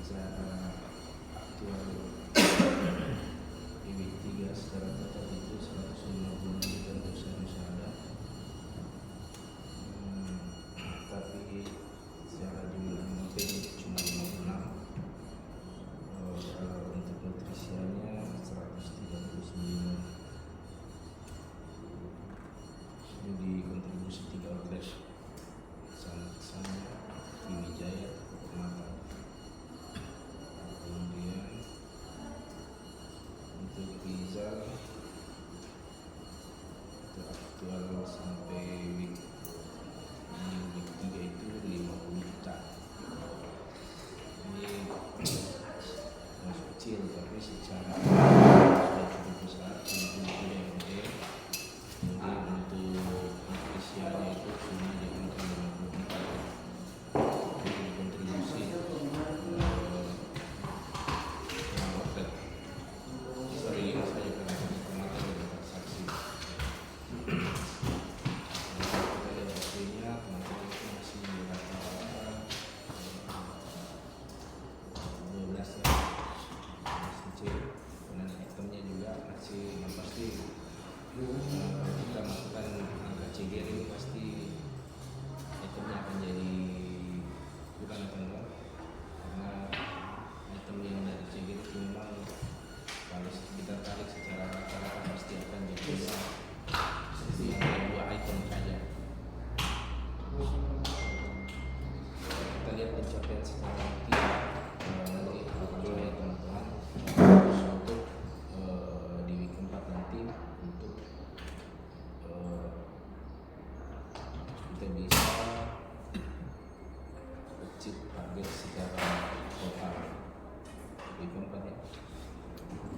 secara aktual IB3 secara total itu 150 juta untuk sana. Tapi secara jumlah materi cuma 56. Kalau untuk nutrisiannya 139. Jadi kontribusi 3 outlet sana Wijaya Mata. Kemudian untuk Rizal itu aktual sampai week 3 itu 50 juta. Ini masih kecil tapi secara sudah cukup besar untuk DMD. Kemudian untuk nutrisiannya itu cuma di angka 54. Jadi kontribusi outlet. Sorry, saya karena kemarin ada transaksi. Kita lihat hasilnya, teman-teman itu masih rata-rata 12 ya, masih kecil. Dan itemnya juga masih yang pasti kita masukkan angka CGR ini pasti itemnya akan jadi kurang teman, karena item yang dari CGR itu memang kalau kita tarik secara rata-rata pasti akan jadi dua item saja. Kita lihat pencapaian secara nanti kalau ya teman-teman untuk di week 4 nanti untuk kita bisa achieve target secara total di keempat ya,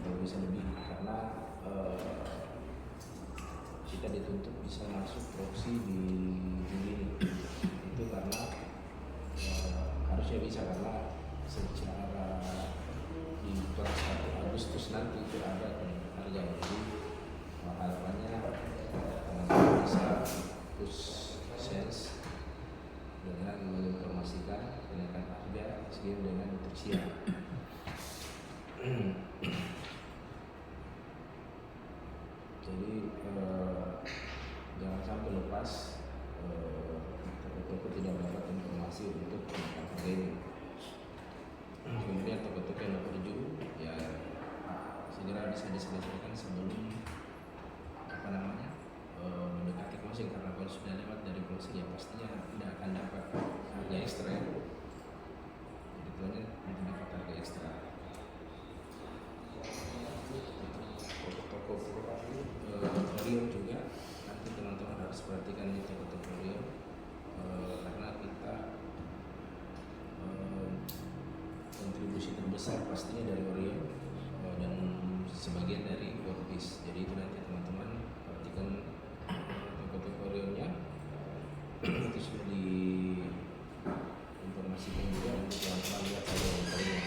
kalau bisa lebih karena kita dituntut bisa masuk proxy di Juli ini. Itu karena harusnya bisa karena secara di per 1 Agustus nanti itu ada harga, jadi harapannya teman-teman bisa push sales dengan menginformasikan kenaikan harga seiring dengan nutrisian. Jadi jangan sampai lepas toko-toko tidak mendapat informasi untuk kenaikan harga ini. Kemudian toko-toko yang terju ya segera bisa diselesaikan sebelum mendekati closing, karena kalau sudah lewat dari closing ya pastinya tidak akan dapat harga ekstra ya. Jadi tuanya tidak dapat harga ekstra. Toko-toko Orion juga nanti teman-teman harus perhatikan di toko-toko Orion karena kita kontribusi terbesar pastinya dari Orion dan sebagian dari Orbis. Jadi itu nanti teman-teman perhatikan toko-toko Orionnya. Itu sudah diinformasikan juga, nanti teman-teman lihat saja Orion.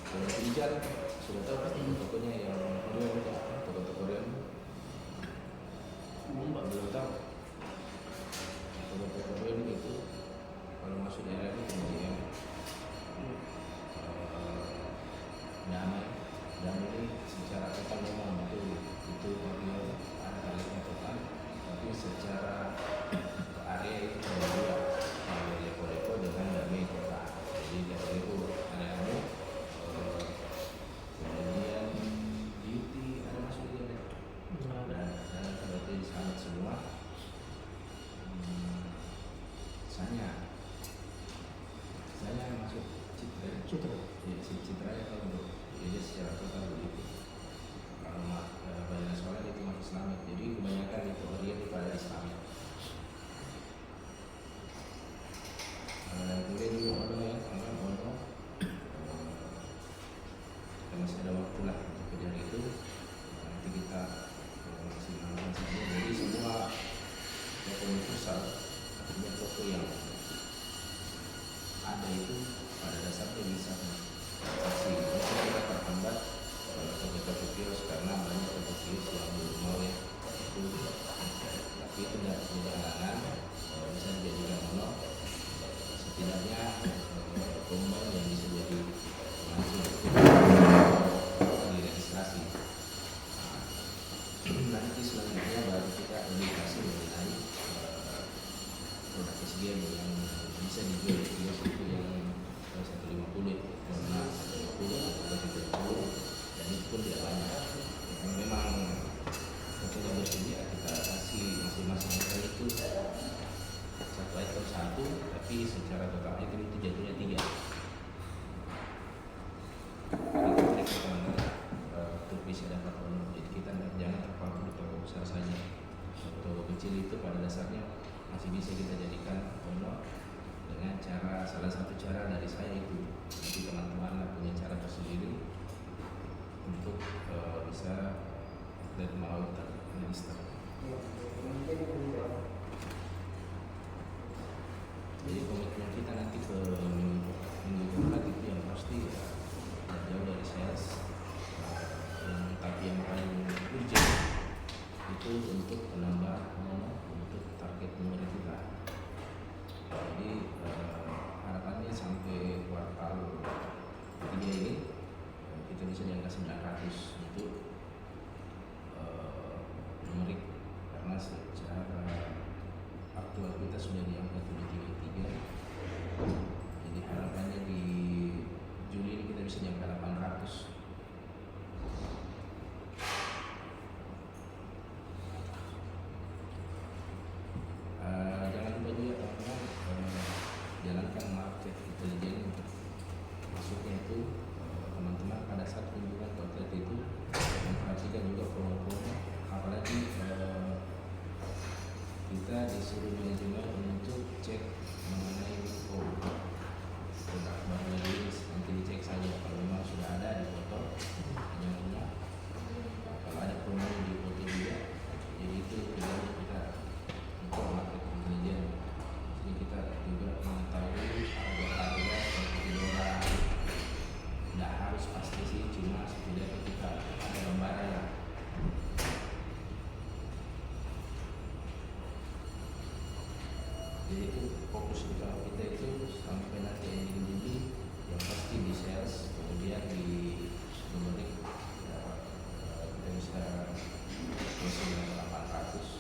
Kalau Rijal sudah tahu pasti toko-tokonya yang Orion itu apa, toko-toko Orion belum tahu. Toko-toko Orion itu kalau masuk daerah itu kemudian dan ini secara total memang betul itu Orion ada targetnya total, tapi secara area itu berbeda. Kalau Lepo-Lepo dengan Damai Kota, jadi dari itu areanya kemudian beauty ada masuk juga dan berarti sangat semua saya masuk Citra ya, si Citra ya kalau untuk jadi secara total begitu. Kalau banyak sekolah itu masih Islamik, jadi kebanyakan itu Orion itu ada Islamik. Kemudian juga Ono ya, Ono kita masih ada waktu lah untuk kejar itu. Nanti kita maksimalkan saja. Jadi semua toko universal artinya toko yang ada itu pada dasarnya bisa transaksi. Mungkin kita terhambat kalau toko-toko kios karena banyak toko kios yang belum mau ya itu, tapi itu tidak halangan bisa dijadikan Ono setidaknya pemain yang bisa jadi langsung diregistrasi. Nanti selanjutnya baru kita edukasi mengenai produk SGM yang bisa dijual di kios itu yang 150 karena 50 atau 30 dan itu pun tidak banyak. Yang memang tentunya bersedia kita kasih masing-masing item itu satu item satu, tapi secara total item itu jatuhnya 3. Jadi mereka teman-teman untuk bisa dapat honor. Jadi kita jangan terpaku di toko besar saja. Toko kecil itu pada dasarnya masih bisa kita jadikan honor dengan cara, salah satu cara dari saya itu nanti teman-teman punya cara tersendiri untuk bisa dan mau terregister. Jadi komitmen kita nanti ke minggu keempat itu yang pasti tidak jauh dari sales, tapi yang paling urgent itu untuk menambah untuk target nomor kita. Jadi harapannya sampai kuartal 3 ini kita bisa di angka 900 untuk numerik, karena secara aktual kita sudah di angka 733. Jadi harapannya di Juli ini kita bisa di angka 800. Jangan lupa juga teman-teman jalankan market intelligence. Maksudnya itu teman-teman pada saat kunjungan ke outlet itu memperhatikan juga promo-promo, apalagi kita disuruh manajemen untuk cek mengenai produk baru rilis. Nanti dicek saja kalau memang sudah ada di foto, hanya punya. Kalau ada promo di foto juga, jadi itu tujuan kita untuk market intelligence. Jadi kita juga mengetahui harga-harga seperti orang. Tidak harus pasti sih, cuma setidaknya kita ada gambaran lah. Jadi itu fokus utama kita itu sampai nanti ending Juli yang pasti di sales, kemudian di numerik ya, kita bisa closing dengan 800.